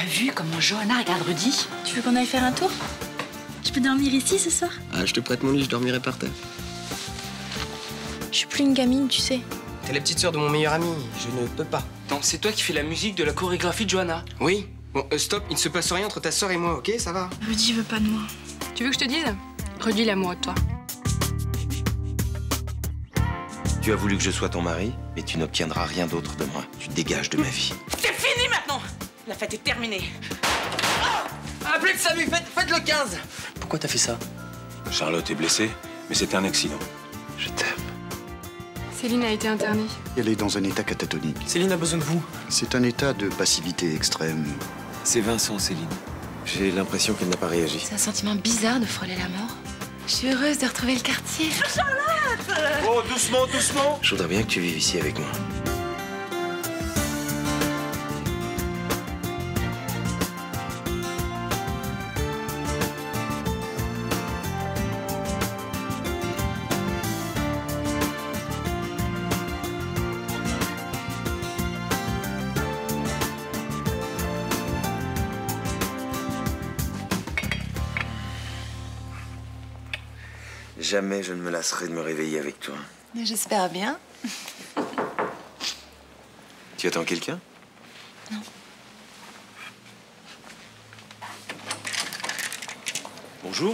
as vu comment Johanna regarde Rudy? Tu veux qu'on aille faire un tour? Je peux dormir ici ce soir? Ah, je te prête mon lit, je dormirai par terre. Je suis plus une gamine, tu sais. T'es la petite sœur de mon meilleur ami, je ne peux pas. Non, c'est toi qui fais la musique de la chorégraphie de Johanna. Oui. Bon, stop, il ne se passe rien entre ta sœur et moi, ok? Ça va? Rudy veut pas de moi. Tu veux que je te dise? Rudy, l'amoureux de toi. Tu as voulu que je sois ton mari, mais tu n'obtiendras rien d'autre de moi. Tu dégages de ma vie. C'est fini maintenant! La fête est terminée. Appelez le SAMU, faites le 15! Pourquoi t'as fait ça? Charlotte est blessée, mais c'était un accident. Je t'aime. Céline a été internée. Elle est dans un état catatonique. Céline a besoin de vous. C'est un état de passivité extrême. C'est Vincent, Céline. J'ai l'impression qu'elle n'a pas réagi. C'est un sentiment bizarre de frôler la mort. Je suis heureuse de retrouver le quartier. Oh, doucement, doucement! Je voudrais bien que tu vives ici avec moi. Jamais je ne me lasserai de me réveiller avec toi. J'espère bien. Tu attends quelqu'un? Non. Bonjour.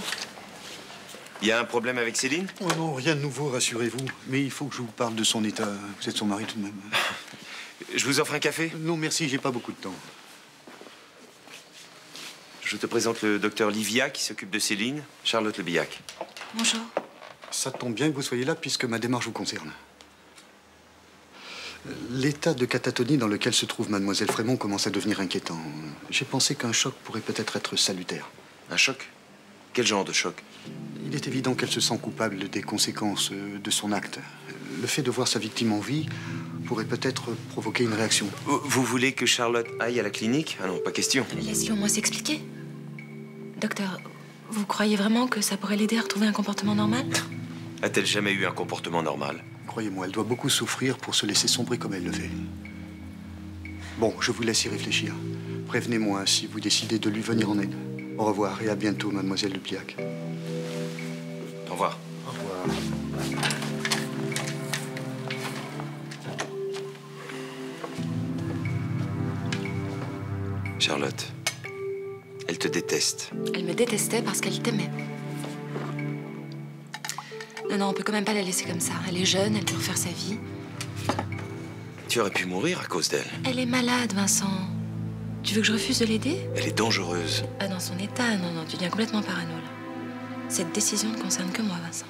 Il y a un problème avec Céline? Oh non, rien de nouveau, rassurez-vous. Mais il faut que je vous parle de son état. Vous êtes son mari tout de même. Je vous offre un café? Non, merci, j'ai pas beaucoup de temps. Je te présente le docteur Livia qui s'occupe de Céline, Charlotte Lebillac. Bonjour. Ça tombe bien que vous soyez là puisque ma démarche vous concerne. L'état de catatonie dans lequel se trouve mademoiselle Frémont commence à devenir inquiétant. J'ai pensé qu'un choc pourrait peut-être être salutaire. Un choc? Quel genre de choc? Il est évident qu'elle se sent coupable des conséquences de son acte. Le fait de voir sa victime en vie pourrait peut-être provoquer une réaction. Vous voulez que Charlotte aille à la clinique? Ah non, pas question. Laissez-le moi s'expliquer. Docteur, vous croyez vraiment que ça pourrait l'aider à retrouver un comportement normal? A-t-elle jamais eu un comportement normal? Croyez-moi, elle doit beaucoup souffrir pour se laisser sombrer comme elle le fait. Bon, je vous laisse y réfléchir. Prévenez-moi si vous décidez de lui venir en aide. Au revoir et à bientôt, mademoiselle Lebillac. Au revoir. Au revoir. Charlotte, elle te déteste. Elle me détestait parce qu'elle t'aimait. Non, on peut quand même pas la laisser comme ça. Elle est jeune, elle peut refaire sa vie. Tu aurais pu mourir à cause d'elle. Elle est malade, Vincent. Tu veux que je refuse de l'aider? Elle est dangereuse. Ah, dans son état, non, tu deviens complètement parano, là. Cette décision ne concerne que moi, Vincent.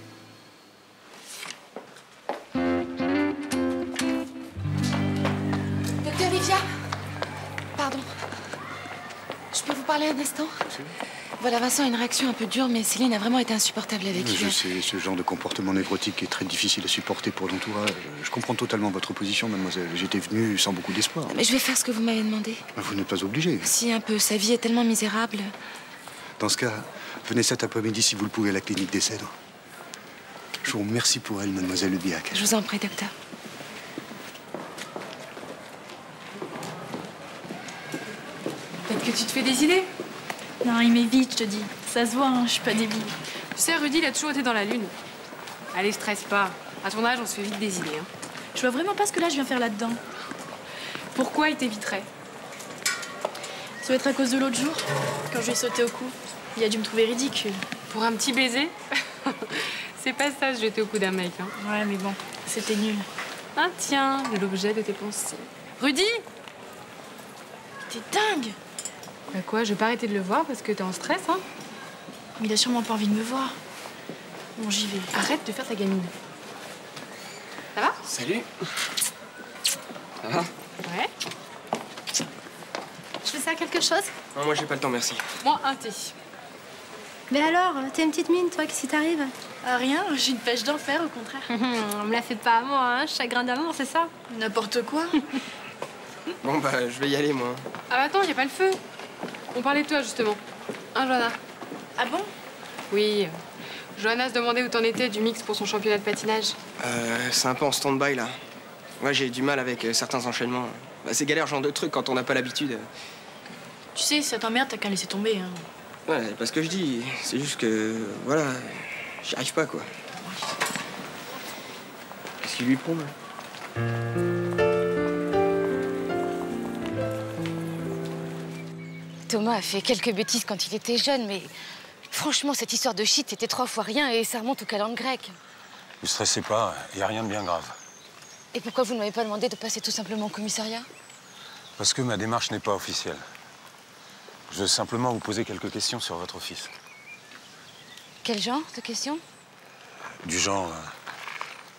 Docteur Livia? Pardon. Je peux vous parler un instant? Voilà, Vincent a une réaction un peu dure, mais Céline a vraiment été insupportable avec lui. Je sais, ce genre de comportement névrotique est très difficile à supporter pour l'entourage. Je comprends totalement votre position, mademoiselle. J'étais venu sans beaucoup d'espoir. Mais je vais faire ce que vous m'avez demandé. Vous n'êtes pas obligée. Si, un peu. Sa vie est tellement misérable. Dans ce cas, venez cet après-midi si vous le pouvez à la clinique des Cèdres. Je vous remercie pour elle, mademoiselle Lebillac. Je vous en prie, docteur. Peut-être que tu te fais des idées. Non, il m'évite, je te dis. Ça se voit, hein, je suis pas débile. Tu sais, Rudy, il a toujours été dans la lune. Allez, stresse pas. À ton âge, on se fait vite des idées. Hein. Je vois vraiment pas ce que là je viens faire là-dedans. Pourquoi il t'éviterait? Ça doit être à cause de l'autre jour, quand je lui ai sauté au cou. Il a dû me trouver ridicule. Pour un petit baiser? C'est pas ça, se jeter au cou d'un mec. Hein. Ouais, mais bon, c'était nul. Ah tiens, l'objet de tes pensées. Rudy! T'es dingue! Bah quoi, je vais pas arrêter de le voir parce que t'es en stress, hein? Mais il a sûrement pas envie de me voir. Bon, j'y vais. Arrête de faire ta gamine. Ça va? Salut. Ça va? Ouais. Je peux faire quelque chose? Non, moi j'ai pas le temps, merci. Moi, un thé. Mais alors, t'as une petite mine, toi, qu'est-ce qui t'arrive? Rien, j'ai une pêche d'enfer, au contraire. On me la fait pas à moi, hein, chagrin d'amour, c'est ça? N'importe quoi. Bon, bah, je vais y aller, moi. Ah bah attends, y a pas le feu. On parlait de toi, justement. Hein, Johanna? Ah bon? Oui. Johanna se demandait où t'en étais du mix pour son championnat de patinage. C'est un peu en stand-by, là. Moi, j'ai du mal avec certains enchaînements. Bah, c'est galère, ce genre de truc, quand on n'a pas l'habitude. Tu sais, si ça t'emmerde, t'as qu'à laisser tomber. Hein. Ouais, c'est pas ce que je dis. C'est juste que, voilà, j'y arrive pas, quoi. Qu'est-ce qu'il lui prend, là? Thomas a fait quelques bêtises quand il était jeune, mais franchement, cette histoire de shit, c'était 3 fois rien et ça remonte au calendrier grec. Ne stressez pas, il n'y a rien de bien grave. Et pourquoi vous ne m'avez pas demandé de passer tout simplement au commissariat? Parce que ma démarche n'est pas officielle. Je veux simplement vous poser quelques questions sur votre fils. Quel genre de questions? Du genre,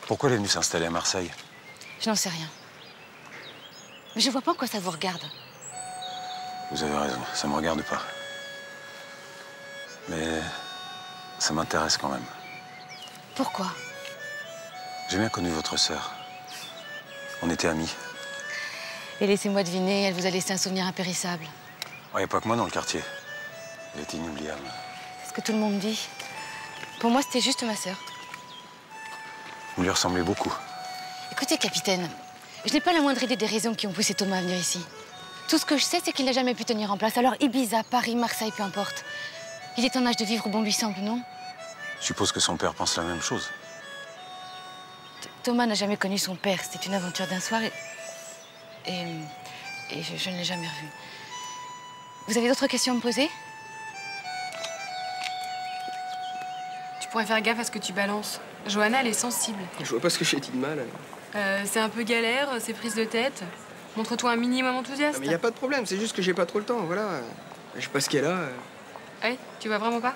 pourquoi il est venu s'installer à Marseille? Je n'en sais rien. Mais je vois pas en quoi ça vous regarde. Vous avez raison, ça me regarde pas. Mais ça m'intéresse quand même. Pourquoi? J'ai bien connu votre sœur. On était amis. Et laissez-moi deviner, elle vous a laissé un souvenir impérissable. Il n'y a pas que moi dans le quartier. Elle est inoubliable. C'est ce que tout le monde dit. Pour moi, c'était juste ma sœur. Vous lui ressemblez beaucoup. Écoutez, capitaine, je n'ai pas la moindre idée des raisons qui ont poussé Thomas à venir ici. Tout ce que je sais, c'est qu'il n'a jamais pu tenir en place. Alors Ibiza, Paris, Marseille, peu importe. Il est en âge de vivre où bon lui semble, non? Je suppose que son père pense la même chose. Thomas n'a jamais connu son père. C'était une aventure d'un soir et je ne l'ai jamais revu. Vous avez d'autres questions à me poser? Tu pourrais faire gaffe à ce que tu balances. Johanna, elle est sensible. Je vois pas ce que j'ai dit de mal. C'est un peu galère, c'est prise de tête. Montre-toi un minimum enthousiaste. Mais y a pas de problème, c'est juste que j'ai pas trop le temps, voilà. Je sais pas ce qu'elle a. Ouais, tu vois vraiment pas?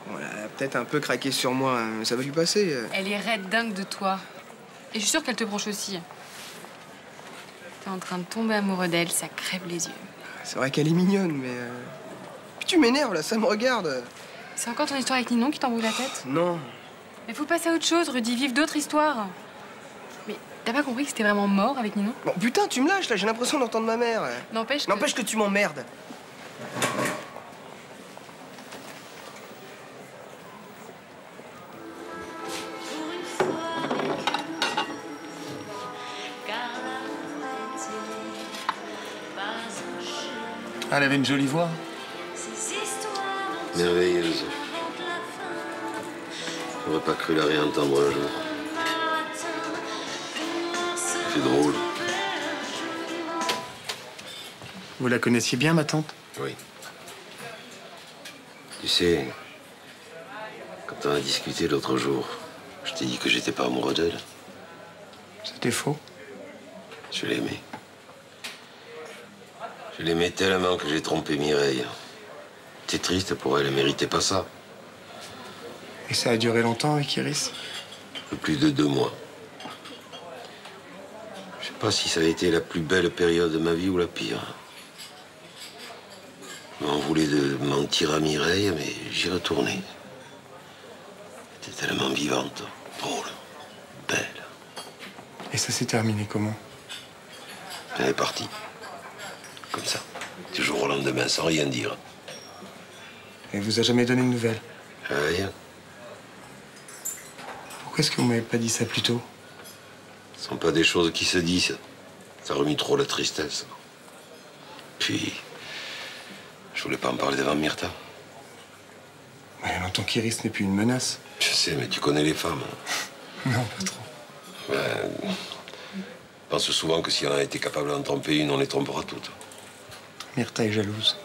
Bon, elle a peut-être un peu craqué sur moi, hein, ça va lui passer. Elle est raide dingue de toi. Et je suis sûre qu'elle te branche aussi. T'es en train de tomber amoureux d'elle, ça crève les yeux. C'est vrai qu'elle est mignonne, mais... Puis tu m'énerves, là, ça me regarde. C'est encore ton histoire avec Ninon qui t'embrouille la tête? Non. Mais faut passer à autre chose, Rudy, vive d'autres histoires. Mais t'as pas compris que c'était vraiment mort avec Ninon? Bon, putain, tu me lâches, là, j'ai l'impression d'entendre ma mère. N'empêche que... N'empêche que tu m'emmerdes. Elle avait une jolie voix. Merveilleuse. J'aurais pas cru la réentendre un jour. C'est drôle. Vous la connaissiez bien, ma tante? Oui. Tu sais, quand on a discuté l'autre jour, je t'ai dit que j'étais pas amoureux d'elle. C'était faux. Je l'aimais. Je l'aimais tellement que j'ai trompé Mireille. C'est triste pour elle, elle méritait pas ça. Et ça a duré longtemps avec Iris? Un peu plus de 2 mois. Je sais pas si ça a été la plus belle période de ma vie ou la pire. Je m'en voulais de mentir à Mireille, mais j'y retournais. Elle était tellement vivante, drôle, belle. Et ça s'est terminé comment? Elle est partie. Comme ça. Du jour au lendemain, sans rien dire. Elle vous a jamais donné de nouvelles? Rien. Pourquoi est-ce que vous m'avez pas dit ça plus tôt? Ce sont pas des choses qui se disent. Ça remue trop la tristesse. Puis, je voulais pas en parler devant Myrtha. Ouais, elle entend qu'Iris n'est plus une menace. Je sais, mais tu connais les femmes. Non, pas trop. Ouais. Je pense souvent que si on a été capable d'en tromper une, on les trompera toutes. Myrtha est jalouse.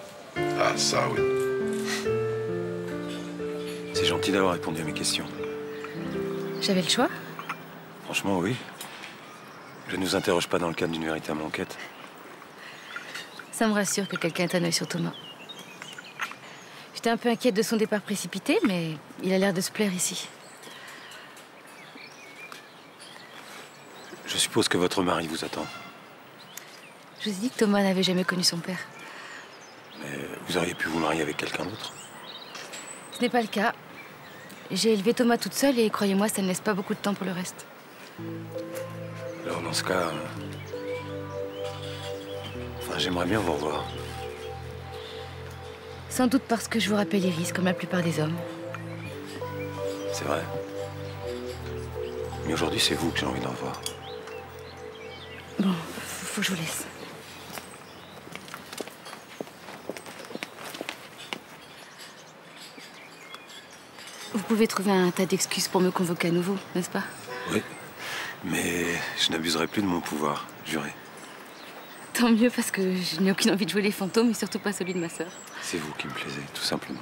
Ah, ça, oui. C'est gentil d'avoir répondu à mes questions. J'avais le choix? Franchement, oui. Je ne nous interroge pas dans le cadre d'une véritable enquête. Ça me rassure que quelqu'un ait un œil sur Thomas. J'étais un peu inquiète de son départ précipité, mais il a l'air de se plaire ici. Je suppose que votre mari vous attend. Je vous ai dit que Thomas n'avait jamais connu son père. Mais vous auriez pu vous marier avec quelqu'un d'autre. Ce n'est pas le cas. J'ai élevé Thomas toute seule et croyez-moi, ça ne laisse pas beaucoup de temps pour le reste. Alors dans ce cas... Enfin, j'aimerais bien vous revoir. Sans doute parce que je vous rappelle Iris, comme la plupart des hommes. C'est vrai. Mais aujourd'hui, c'est vous que j'ai envie de revoir. Bon, faut que je vous laisse. Vous pouvez trouver un tas d'excuses pour me convoquer à nouveau, n'est-ce pas? Oui. Mais je n'abuserai plus de mon pouvoir, juré. Tant mieux, parce que je n'ai aucune envie de jouer les fantômes, et surtout pas celui de ma sœur. C'est vous qui me plaisez, tout simplement.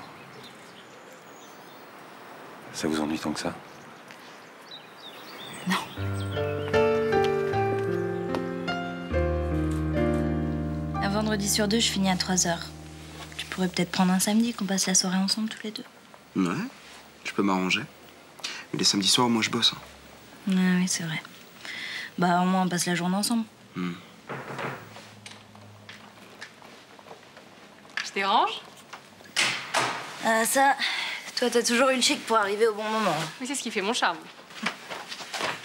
Ça vous ennuie tant que ça? Non. Un vendredi sur deux, je finis à 3h. Tu pourrais peut-être prendre un samedi, qu'on passe la soirée ensemble tous les deux. Ouais, je peux m'arranger. Mais les samedis soirs, moi, je bosse. Ah oui, c'est vrai. Bah, au moins, on passe la journée ensemble. Je dérange? Ah, ça, toi, t'as toujours eu le chic pour arriver au bon moment. Mais c'est ce qui fait mon charme.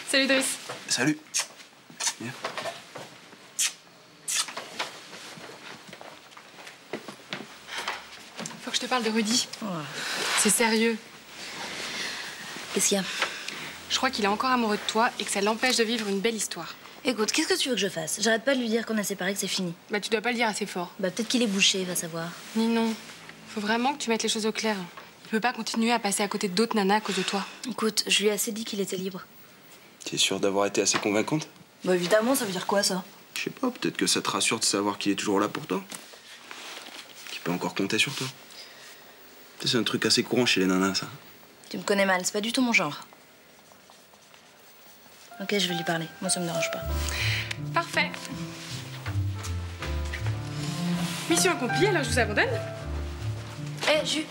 Salut, Driss. Salut. Viens. Faut que je te parle de Rudy. C'est sérieux. Qu'est-ce qu'il y a? Je crois qu'il est encore amoureux de toi et que ça l'empêche de vivre une belle histoire. Écoute, qu'est-ce que tu veux que je fasse? J'arrête pas de lui dire qu'on est séparés, que c'est fini. Bah, tu dois pas le dire assez fort. Bah, peut-être qu'il est bouché, va savoir. Non. Faut vraiment que tu mettes les choses au clair. Il peut pas continuer à passer à côté d'autres nanas à cause de toi. Écoute, je lui ai assez dit qu'il était libre. T'es sûre d'avoir été assez convaincante? Bah, évidemment, ça veut dire quoi, ça? Je sais pas, peut-être que ça te rassure de savoir qu'il est toujours là pour toi. Qu'il peut encore compter sur toi. C'est un truc assez courant chez les nanas, ça. Tu me connais mal, c'est pas du tout mon genre. Ok, je vais lui parler. Moi, ça me dérange pas. Parfait. Mission accomplie, alors je vous abandonne. Hé, Jus.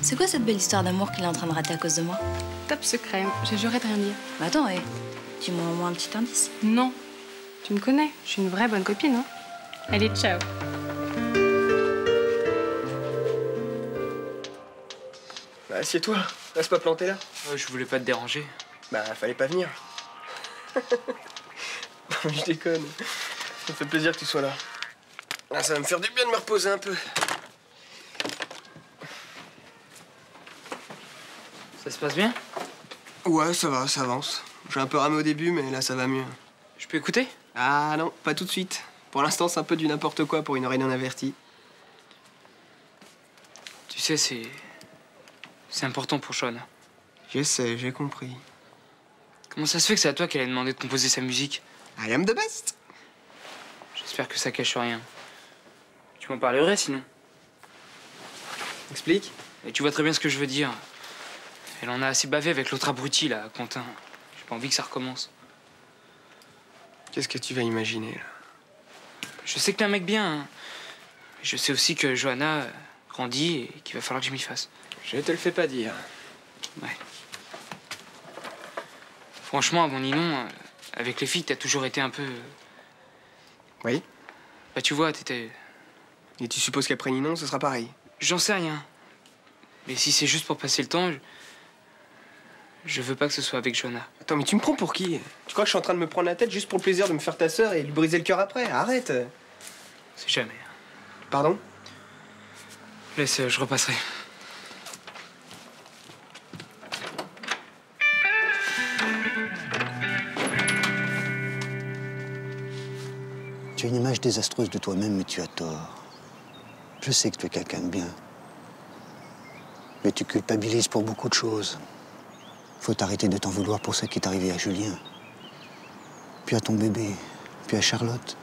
C'est quoi cette belle histoire d'amour qu'il est en train de rater à cause de moi? Top secret, j'ai juré de rien dire. Bah attends, dis-moi au moins un petit indice. Non. Tu me connais, je suis une vraie bonne copine, hein. Allez, ciao. Bah, assieds-toi. Reste pas planté là. Ouais, je voulais pas te déranger. Bah, fallait pas venir. Je déconne. Ça me fait plaisir que tu sois là. Ah, ça va me faire du bien de me reposer un peu. Ça se passe bien? Ouais, ça va, ça avance. J'ai un peu ramé au début, mais là, ça va mieux. Je peux écouter? Ah non, pas tout de suite. Pour l'instant, c'est un peu du n'importe quoi pour une oreille non avertie. Tu sais, c'est important pour Sean. Je sais, j'ai compris. Comment ça se fait que c'est à toi qu'elle a demandé de composer sa musique? I am the best. J'espère que ça cache rien. Tu m'en parlerais sinon. Explique. Et tu vois très bien ce que je veux dire. Elle en a assez bavé avec l'autre abruti, là, Quentin. J'ai pas envie que ça recommence. Qu'est-ce que tu vas imaginer, là? Je sais que t'es un mec bien, hein. Je sais aussi que Johanna grandit et qu'il va falloir que je m'y fasse. Je te le fais pas dire. Ouais. Franchement, à mon Ninon, avec les filles, t'as toujours été un peu... Oui. Bah tu vois, t'étais... Et tu supposes qu'après Ninon, ce sera pareil? J'en sais rien. Mais si c'est juste pour passer le temps, je veux pas que ce soit avec Johanna. Attends, mais tu me prends pour qui? Tu crois que je suis en train de me prendre la tête juste pour le plaisir de me faire ta sœur et lui briser le cœur après? Arrête. C'est jamais. Pardon? Laisse, je repasserai. Tu as une image désastreuse de toi-même, mais tu as tort. Je sais que tu es quelqu'un de bien. Mais tu culpabilises pour beaucoup de choses. Faut arrêter de t'en vouloir pour ce qui est arrivé à Julien. Puis à ton bébé, puis à Charlotte.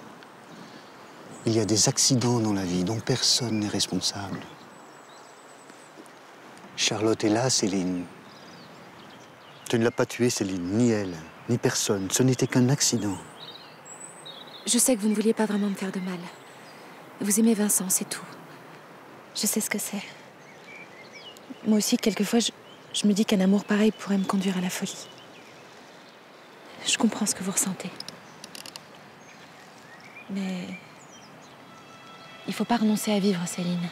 Il y a des accidents dans la vie dont personne n'est responsable. Charlotte est là, Céline. Tu ne l'as pas tuée, Céline, ni elle, ni personne. Ce n'était qu'un accident. Je sais que vous ne vouliez pas vraiment me faire de mal. Vous aimez Vincent, c'est tout. Je sais ce que c'est. Moi aussi, quelquefois, je me dis qu'un amour pareil pourrait me conduire à la folie. Je comprends ce que vous ressentez. Mais il faut pas renoncer à vivre, Céline.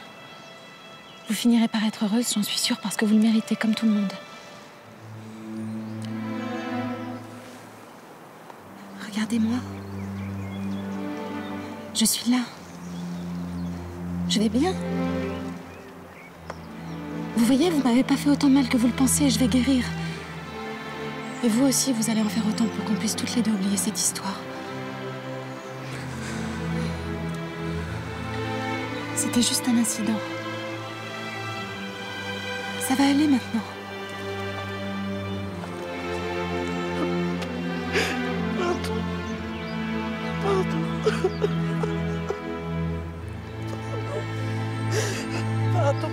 Vous finirez par être heureuse, j'en suis sûre, parce que vous le méritez comme tout le monde. Regardez-moi. Je suis là. Je vais bien. Vous voyez, vous m'avez pas fait autant de mal que vous le pensez, je vais guérir. Et vous aussi, vous allez en faire autant pour qu'on puisse toutes les deux oublier cette histoire. C'était juste un incident. Ça va aller maintenant. Pardon.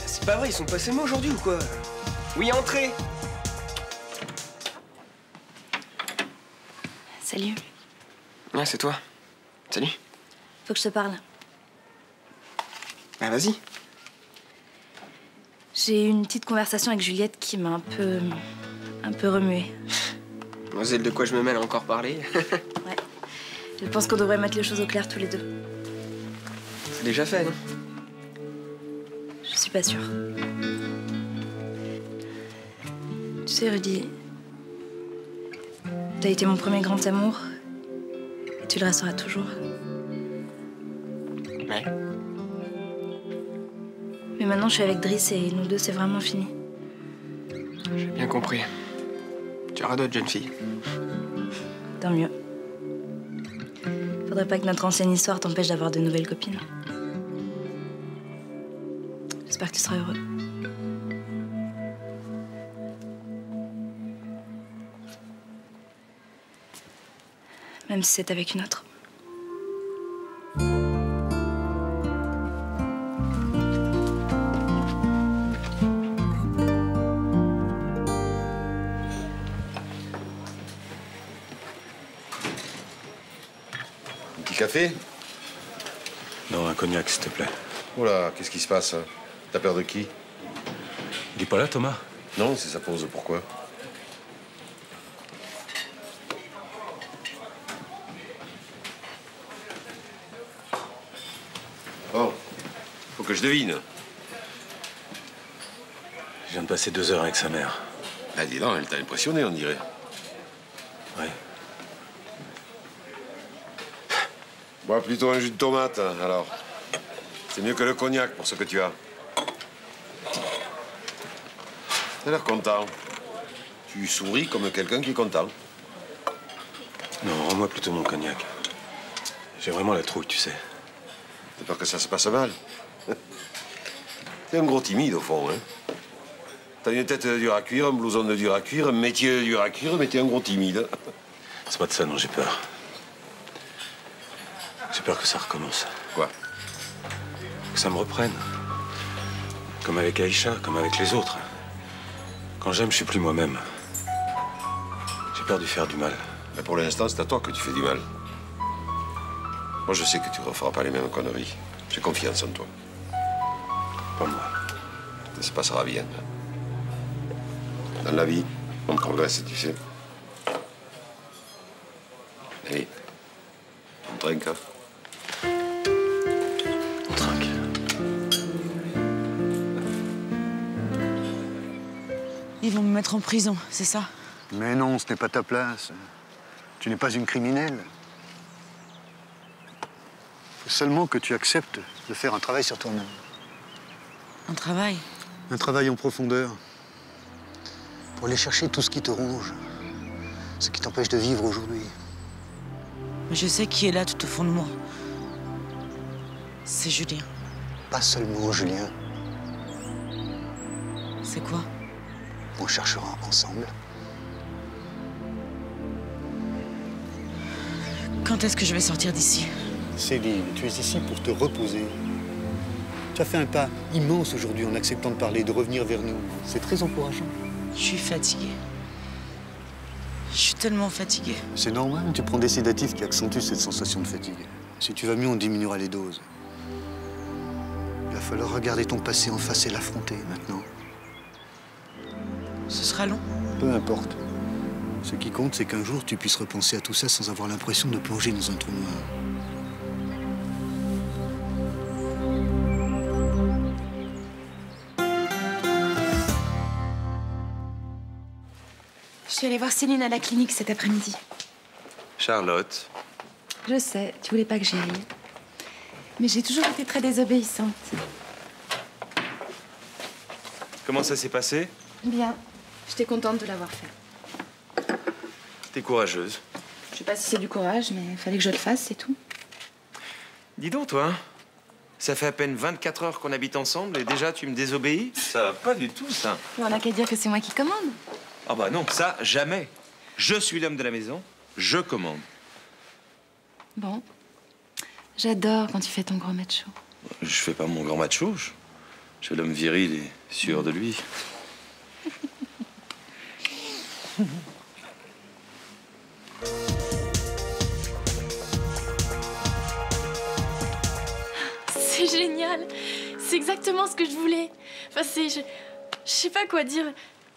C'est pas vrai, ils sont passés le mot aujourd'hui ou quoi? Oui, entrez. Salut. Ouais, c'est toi. Salut. Faut que je te parle. Bah, vas-y. J'ai eu une petite conversation avec Juliette qui m'a un peu remuée. Mademoiselle, de quoi je me mêle à encore parler? Ouais. Je pense qu'on devrait mettre les choses au clair tous les deux. C'est déjà fait, non? Je suis pas sûre. Tu sais, Rudy, t'as été mon premier grand amour et tu le resteras toujours. Ouais. Mais maintenant, je suis avec Driss et nous deux, c'est vraiment fini. J'ai bien compris. Tu auras d'autres jeunes filles. Tant mieux. Faudrait pas que notre ancienne histoire t'empêche d'avoir de nouvelles copines. J'espère que tu seras heureux. Même si c'est avec une autre. Un petit café? Non, un cognac, s'il te plaît. Oula, qu'est-ce qui se passe? T'as peur de qui? Il est pas là, Thomas? Non, c'est sa pause. Pourquoi? Oh, faut que je devine. Je viens de passer 2 heures avec sa mère. Ah, dis donc, elle t'a impressionné, on dirait. Ouais. Bois plutôt un jus de tomate, alors. C'est mieux que le cognac pour ce que tu as. T'as l'air content. Tu souris comme quelqu'un qui est content. Non, rends-moi plutôt mon cognac. J'ai vraiment la trouille, tu sais. T'as peur que ça se passe mal? T'es un gros timide, au fond, hein. T'as une tête de dur à cuire, un blouson de dur à cuire, un métier de dur à cuire, mais t'es un gros timide. C'est pas de ça dont j'ai peur. J'ai peur que ça recommence. Quoi? Que ça me reprenne. Comme avec Aïcha, comme avec les autres. Quand j'aime, je suis plus moi-même. J'ai peur de lui faire du mal. Mais pour l'instant, c'est à toi que tu fais du mal. Moi, je sais que tu ne referas pas les mêmes conneries. J'ai confiance en toi. Pas moi. Ça se passera bien. Dans la vie, on progresse, tu sais. Allez, on trinque, hein? On trinque. Ils vont me mettre en prison, c'est ça? Mais non, ce n'est pas ta place. Tu n'es pas une criminelle. Il faut seulement que tu acceptes de faire un travail sur toi-même. Un travail? Un travail en profondeur. Pour aller chercher tout ce qui te ronge. Ce qui t'empêche de vivre aujourd'hui. Mais je sais qui est là tout au fond de moi. C'est Julien. Pas seulement Julien. C'est quoi? On cherchera ensemble. Quand est-ce que je vais sortir d'ici? Céline, tu es ici pour te reposer. Tu as fait un pas immense aujourd'hui en acceptant de parler, de revenir vers nous. C'est très encourageant. Je suis fatiguée. Je suis tellement fatiguée. C'est normal, tu prends des sédatifs qui accentuent cette sensation de fatigue. Si tu vas mieux, on diminuera les doses. Il va falloir regarder ton passé en face et l'affronter maintenant. Ce sera long? Peu importe. Ce qui compte, c'est qu'un jour, tu puisses repenser à tout ça sans avoir l'impression de plonger dans un trou noir. Je suis allée voir Céline à la clinique cet après-midi. Charlotte. Je sais, tu voulais pas que j'y aille. Mais j'ai toujours été très désobéissante. Comment ça s'est passé? Bien. J'étais contente de l'avoir fait. T'es courageuse. Je sais pas si c'est du courage, mais il fallait que je le fasse, c'est tout. Dis donc, toi, ça fait à peine 24 heures qu'on habite ensemble et déjà tu me désobéis? Ça va pas du tout, ça. On n'a qu'à dire que c'est moi qui commande. Ah bah non, ça, jamais. Je suis l'homme de la maison, je commande. Bon. J'adore quand tu fais ton gros macho. Je fais pas mon grand macho, je fais l'homme viril et sûr de lui. C'est génial. C'est exactement ce que je voulais. Enfin, je sais pas quoi dire.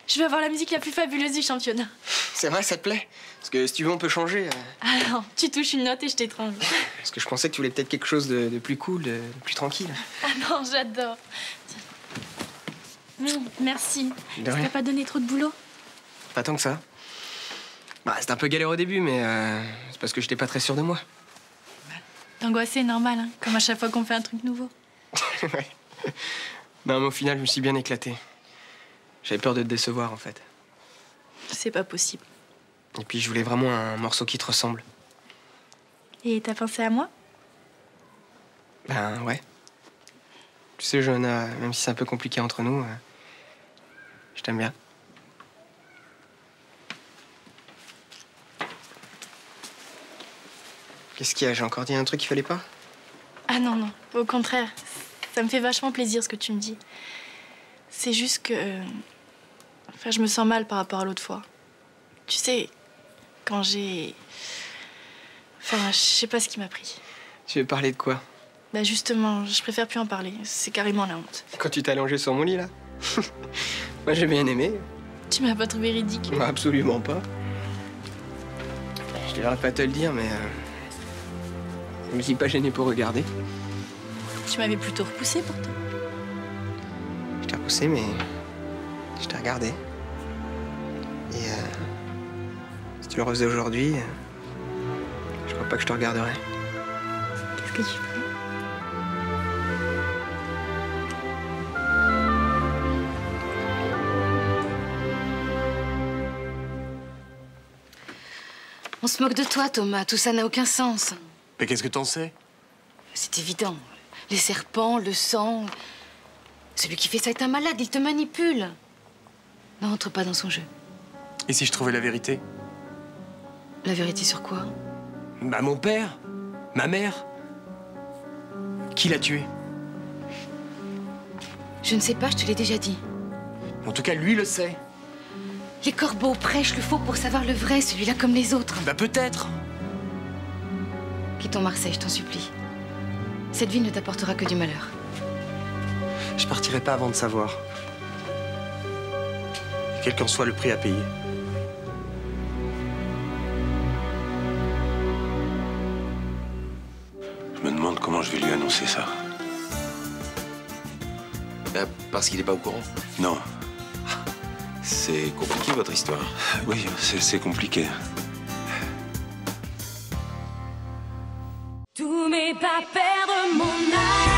Je vais avoir la musique la plus fabuleuse du championnat. C'est vrai, ça te plaît? Parce que si tu veux, on peut changer. Ah non, tu touches une note et je t'étrangle. Parce que je pensais que tu voulais peut-être quelque chose de plus cool, de plus tranquille. Ah non, j'adore. Merci. De Ça rien. t'a pas donné trop de boulot? Pas tant que ça. Bah, c'était un peu galère au début, mais c'est parce que j'étais pas très sûr de moi. T'angoisser, normal, hein, comme à chaque fois qu'on fait un truc nouveau. Ouais. Non, mais au final, je me suis bien éclaté. J'avais peur de te décevoir, en fait. C'est pas possible. Et puis, je voulais vraiment un morceau qui te ressemble. Et t'as pensé à moi? Ben, ouais. Tu sais, Johanna, même si c'est un peu compliqué entre nous, je t'aime bien. Qu'est-ce qu'il y a? J'ai encore dit un truc qu'il fallait pas? Ah non, non, au contraire. Ça me fait vachement plaisir ce que tu me dis. C'est juste que... Enfin, je me sens mal par rapport à l'autre fois. Tu sais, quand j'ai... Enfin, je sais pas ce qui m'a pris. Tu veux parler de quoi? Bah justement, je préfère plus en parler. C'est carrément la honte. Quand tu t'es allongé sur mon lit, là? Moi, j'ai bien aimé. Tu m'as pas trouvé ridicule? Absolument pas. Je devrais pas te le dire, mais... je me suis pas gêné pour regarder. Tu m'avais plutôt repoussé pourtant. Je t'ai repoussé, mais... je t'ai regardé. Et si tu le refaisais aujourd'hui, je crois pas que je te regarderais. Qu'est-ce que tu ferais? On se moque de toi, Thomas. Tout ça n'a aucun sens. Mais qu'est-ce que t'en sais? C'est évident. Les serpents, le sang... Celui qui fait ça est un malade, il te manipule. N'entre pas dans son jeu. Et si je trouvais la vérité? La vérité sur quoi? Bah, mon père, ma mère. Qui l'a tué? Je ne sais pas, je te l'ai déjà dit. En tout cas, lui le sait. Les corbeaux prêchent le faux pour savoir le vrai, celui-là comme les autres. Bah, peut-être. Quittons Marseille, je t'en supplie. Cette vie ne t'apportera que du malheur. Je partirai pas avant de savoir. Quel qu'en soit le prix à payer. Je me demande comment je vais lui annoncer ça. Parce qu'il est pas au courant? Non. C'est compliqué, votre histoire. Oui, c'est compliqué. Tout mais pas perdre mon âme.